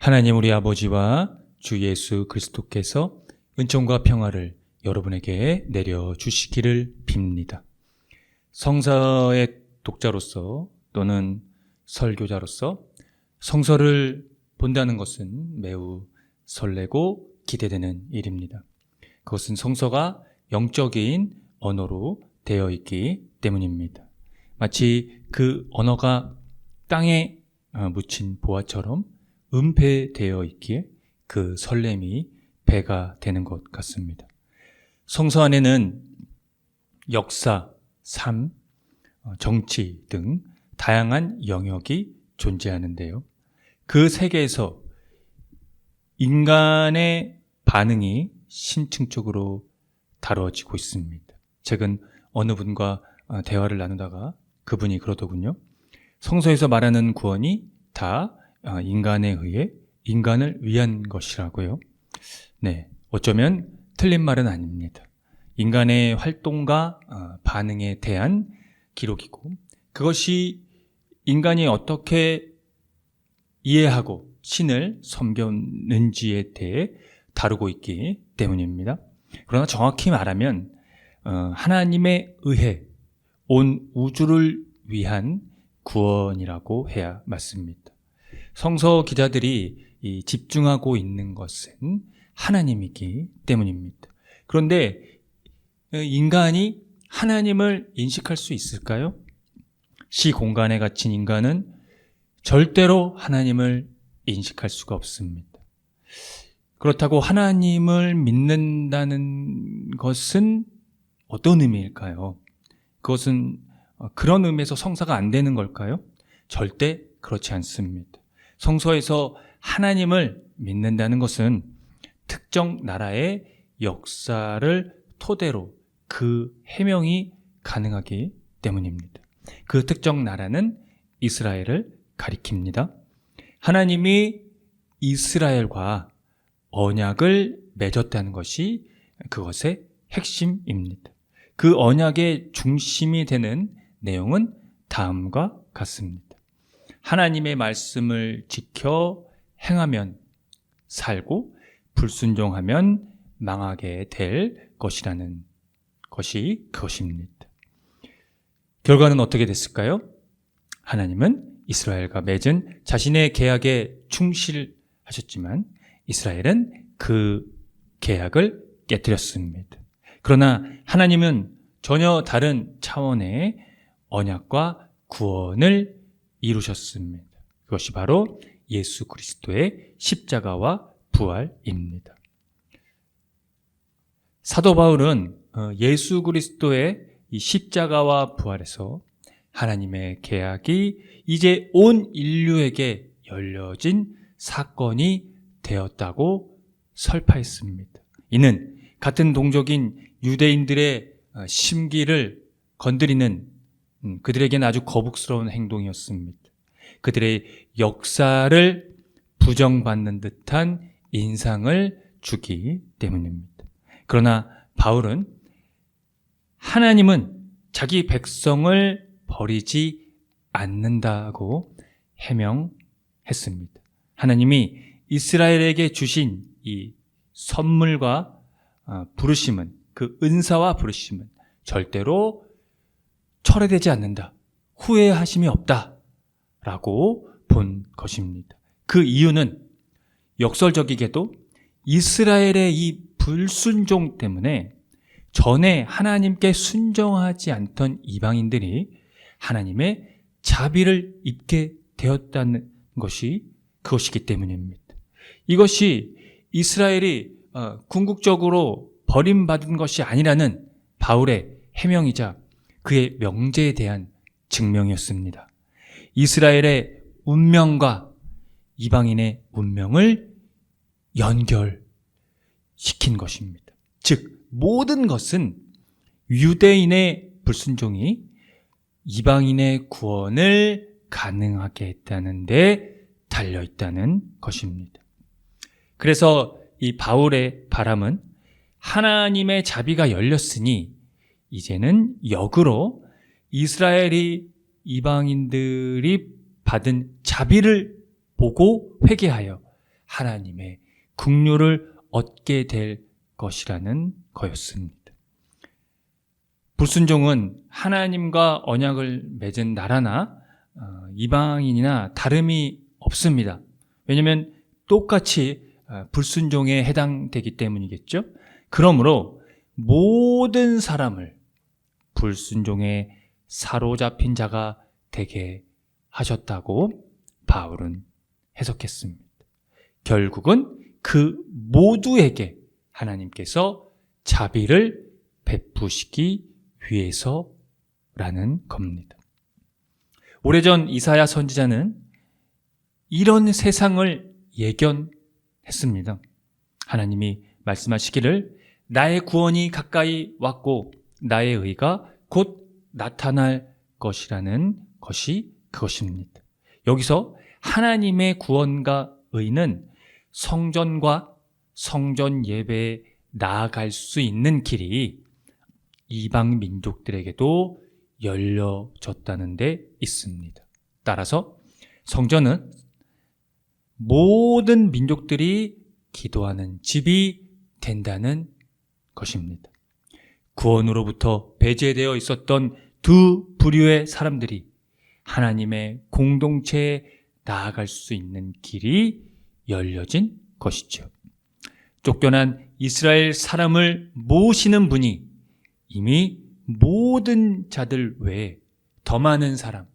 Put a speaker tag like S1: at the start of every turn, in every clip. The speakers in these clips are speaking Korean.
S1: 하나님 우리 아버지와 주 예수 그리스도께서 은총과 평화를 여러분에게 내려주시기를 빕니다. 성서의 독자로서 또는 설교자로서 성서를 본다는 것은 매우 설레고 기대되는 일입니다. 그것은 성서가 영적인 언어로 되어 있기 때문입니다. 마치 그 언어가 땅에 묻힌 보화처럼 은폐되어 있기에 그 설렘이 배가 되는 것 같습니다. 성서 안에는 역사, 삶, 정치 등 다양한 영역이 존재하는데요. 그 세계에서 인간의 반응이 심층적으로 다뤄지고 있습니다. 최근 어느 분과 대화를 나누다가 그분이 그러더군요. 성서에서 말하는 구원이 다 인간에 의해 인간을 위한 것이라고요. 네, 어쩌면 틀린 말은 아닙니다. 인간의 활동과 반응에 대한 기록이고 그것이 인간이 어떻게 이해하고 신을 섬겼는지에 대해 다루고 있기 때문입니다. 그러나 정확히 말하면 하나님에 의해 온 우주를 위한 구원이라고 해야 맞습니다. 성서 기자들이 집중하고 있는 것은 하나님이기 때문입니다. 그런데 인간이 하나님을 인식할 수 있을까요? 시공간에 갇힌 인간은 절대로 하나님을 인식할 수가 없습니다. 그렇다고 하나님을 믿는다는 것은 어떤 의미일까요? 그것은 그런 의미에서 성사가 안 되는 걸까요? 절대 그렇지 않습니다. 성서에서 하나님을 믿는다는 것은 특정 나라의 역사를 토대로 그 해명이 가능하기 때문입니다. 그 특정 나라는 이스라엘을 가리킵니다. 하나님이 이스라엘과 언약을 맺었다는 것이 그것의 핵심입니다. 그 언약의 중심이 되는 내용은 다음과 같습니다. 하나님의 말씀을 지켜 행하면 살고 불순종하면 망하게 될 것이라는 것이 그것입니다. 결과는 어떻게 됐을까요? 하나님은 이스라엘과 맺은 자신의 계약에 충실하셨지만 이스라엘은 그 계약을 깨뜨렸습니다. 그러나 하나님은 전혀 다른 차원의 언약과 구원을 이루셨습니다. 그것이 바로 예수 그리스도의 십자가와 부활입니다. 사도 바울은 예수 그리스도의 이 십자가와 부활에서 하나님의 계약이 이제 온 인류에게 열려진 사건이 되었다고 설파했습니다. 이는 같은 동족인 유대인들의 심기를 건드리는 그들에게는 아주 거북스러운 행동이었습니다. 그들의 역사를 부정받는 듯한 인상을 주기 때문입니다. 그러나 바울은 하나님은 자기 백성을 버리지 않는다고 해명했습니다. 하나님이 이스라엘에게 주신 이 선물과 부르심은, 그 은사와 부르심은 절대로 철회되지 않는다. 후회하심이 없다라고 본 것입니다. 그 이유는 역설적이게도 이스라엘의 이 불순종 때문에 전에 하나님께 순종하지 않던 이방인들이 하나님의 자비를 입게 되었다는 것이 그것이기 때문입니다. 이것이 이스라엘이 궁극적으로 버림받은 것이 아니라는 바울의 해명이자 그의 명제에 대한 증명이었습니다. 이스라엘의 운명과 이방인의 운명을 연결시킨 것입니다. 즉 모든 것은 유대인의 불순종이 이방인의 구원을 가능하게 했다는 데 달려있다는 것입니다. 그래서 이 바울의 바람은 하나님의 자비가 열렸으니 이제는 역으로 이스라엘이 이방인들이 받은 자비를 보고 회개하여 하나님의 긍휼을 얻게 될 것이라는 거였습니다. 불순종은 하나님과 언약을 맺은 나라나 이방인이나 다름이 없습니다. 왜냐하면 똑같이 불순종에 해당되기 때문이겠죠. 그러므로 모든 사람을 불순종에 사로잡힌 자가 되게 하셨다고 바울은 해석했습니다. 결국은 그 모두에게 하나님께서 자비를 베푸시기 위해서라는 겁니다. 오래전 이사야 선지자는 이런 세상을 예견했습니다. 하나님이 말씀하시기를 나의 구원이 가까이 왔고 나의 의가 곧 나타날 것이라는 것이 그것입니다. 여기서 하나님의 구원과 의는 성전과 성전 예배에 나아갈 수 있는 길이 이방 민족들에게도 열려졌다는 데 있습니다. 따라서 성전은 모든 민족들이 기도하는 집이 된다는 것입니다. 구원으로부터 배제되어 있었던 두 부류의 사람들이 하나님의 공동체에 나아갈 수 있는 길이 열려진 것이죠. 쫓겨난 이스라엘 사람을 모으시는 분이 이미 모든 자들 외에 더 많은 사람,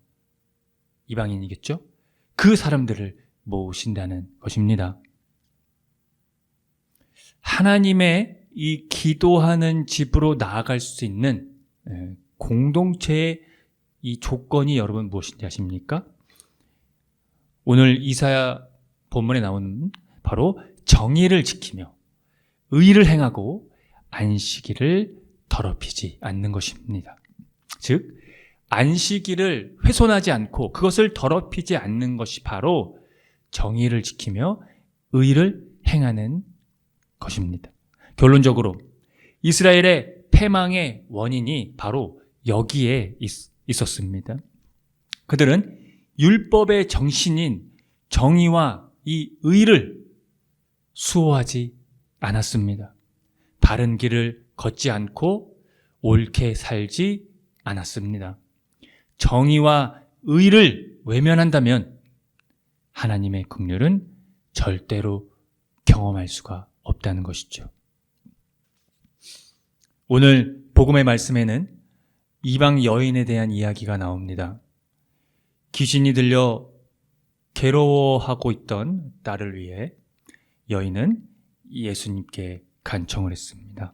S1: 이방인이겠죠? 그 사람들을 모으신다는 것입니다. 하나님의 이 기도하는 집으로 나아갈 수 있는 공동체의 이 조건이 여러분 무엇인지 아십니까? 오늘 이사야 본문에 나오는 바로 정의를 지키며 의를 행하고 안식일을 더럽히지 않는 것입니다. 즉 안식일을 훼손하지 않고 그것을 더럽히지 않는 것이 바로 정의를 지키며 의를 행하는 것입니다. 결론적으로 이스라엘의 패망의 원인이 바로 여기에 있었습니다. 그들은 율법의 정신인 정의와 이 의를 수호하지 않았습니다. 바른 길을 걷지 않고 옳게 살지 않았습니다. 정의와 의를 외면한다면 하나님의 긍휼은 절대로 경험할 수가 없다는 것이죠. 오늘 복음의 말씀에는 이방 여인에 대한 이야기가 나옵니다. 귀신이 들려 괴로워하고 있던 딸을 위해 여인은 예수님께 간청을 했습니다.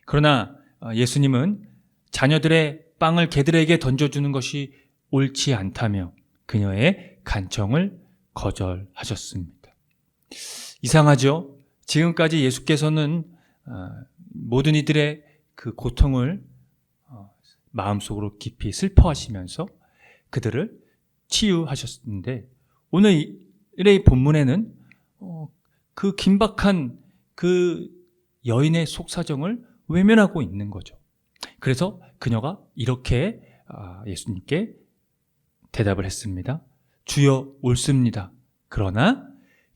S1: 그러나 예수님은 자녀들의 빵을 개들에게 던져주는 것이 옳지 않다며 그녀의 간청을 거절하셨습니다. 이상하죠? 지금까지 예수께서는 모든 이들의 그 고통을 마음속으로 깊이 슬퍼하시면서 그들을 치유하셨는데 오늘의 본문에는 그 긴박한 그 여인의 속사정을 외면하고 있는 거죠. 그래서 그녀가 이렇게 예수님께 대답을 했습니다. 주여 옳습니다. 그러나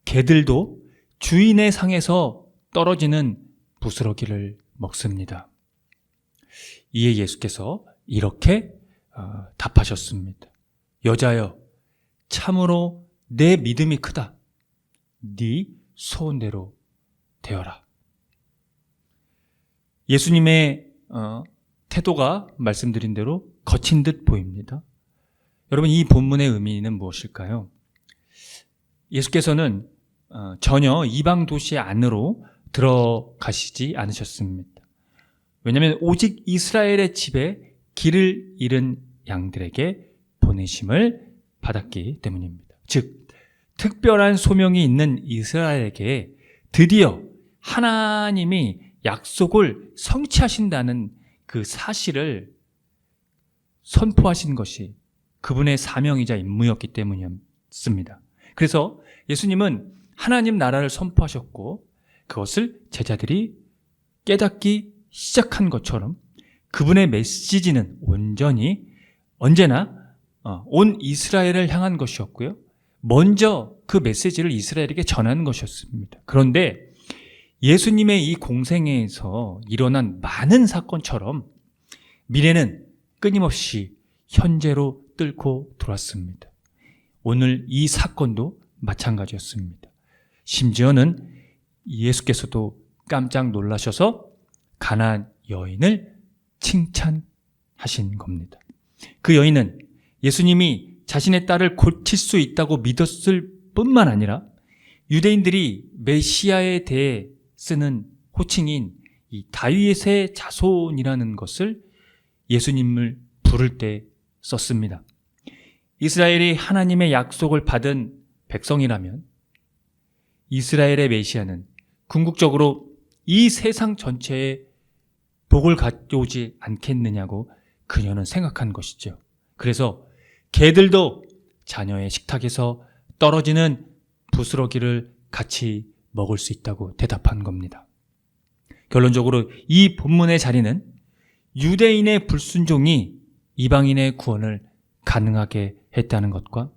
S1: 개들도 주인의 상에서 떨어지는 부스러기를 먹습니다. 이에 예수께서 이렇게 답하셨습니다. 여자여, 참으로 내 믿음이 크다. 네 소원대로 되어라. 예수님의 태도가 말씀드린 대로 거친 듯 보입니다. 여러분, 이 본문의 의미는 무엇일까요? 예수께서는 전혀 이방 도시 안으로 들어가시지 않으셨습니다. 왜냐하면 오직 이스라엘의 집에 길을 잃은 양들에게 보내심을 받았기 때문입니다. 즉, 특별한 소명이 있는 이스라엘에게 드디어 하나님이 약속을 성취하신다는 그 사실을 선포하신 것이 그분의 사명이자 임무였기 때문이었습니다. 그래서 예수님은 하나님 나라를 선포하셨고 그것을 제자들이 깨닫기 시작한 것처럼 그분의 메시지는 온전히 언제나 온 이스라엘을 향한 것이었고요. 먼저 그 메시지를 이스라엘에게 전하는 것이었습니다. 그런데 예수님의 이 공생애에서 일어난 많은 사건처럼 미래는 끊임없이 현재로 뚫고 들어왔습니다. 오늘 이 사건도 마찬가지였습니다. 심지어는 예수께서도 깜짝 놀라셔서 가나안 여인을 칭찬하신 겁니다. 그 여인은 예수님이 자신의 딸을 고칠 수 있다고 믿었을 뿐만 아니라 유대인들이 메시아에 대해 쓰는 호칭인 이 다윗의 자손이라는 것을 예수님을 부를 때 썼습니다. 이스라엘이 하나님의 약속을 받은 백성이라면 이스라엘의 메시아는 궁극적으로 이 세상 전체에 복을 가져오지 않겠느냐고 그녀는 생각한 것이죠. 그래서 개들도 자녀의 식탁에서 떨어지는 부스러기를 같이 먹을 수 있다고 대답한 겁니다. 결론적으로 이 본문의 자리는 유대인의 불순종이 이방인의 구원을 가능하게 했다는 것과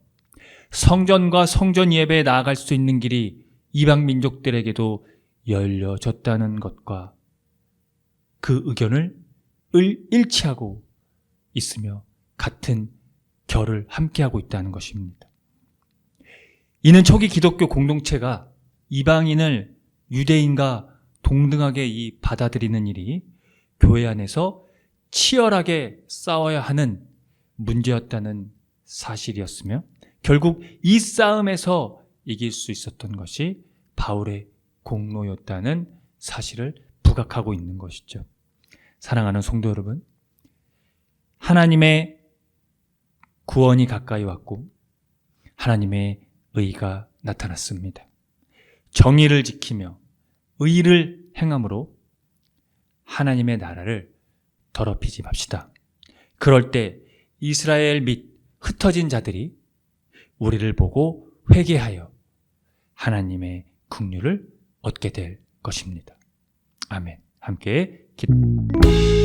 S1: 성전과 성전 예배에 나아갈 수 있는 길이 이방 민족들에게도 열려졌다는 것과 그 의견을 일치하고 있으며 같은 결을 함께하고 있다는 것입니다. 이는 초기 기독교 공동체가 이방인을 유대인과 동등하게 받아들이는 일이 교회 안에서 치열하게 싸워야 하는 문제였다는 사실이었으며 결국 이 싸움에서 이길 수 있었던 것이 바울의 공로였다는 사실을 부각하고 있는 것이죠. 사랑하는 성도 여러분, 하나님의 구원이 가까이 왔고 하나님의 의가 나타났습니다. 정의를 지키며 의를 행함으로 하나님의 나라를 더럽히지 맙시다. 그럴 때 이스라엘 및 흩어진 자들이 우리를 보고 회개하여 하나님의 긍휼을 얻게 될 것입니다. 아멘. 함께 기도합니다.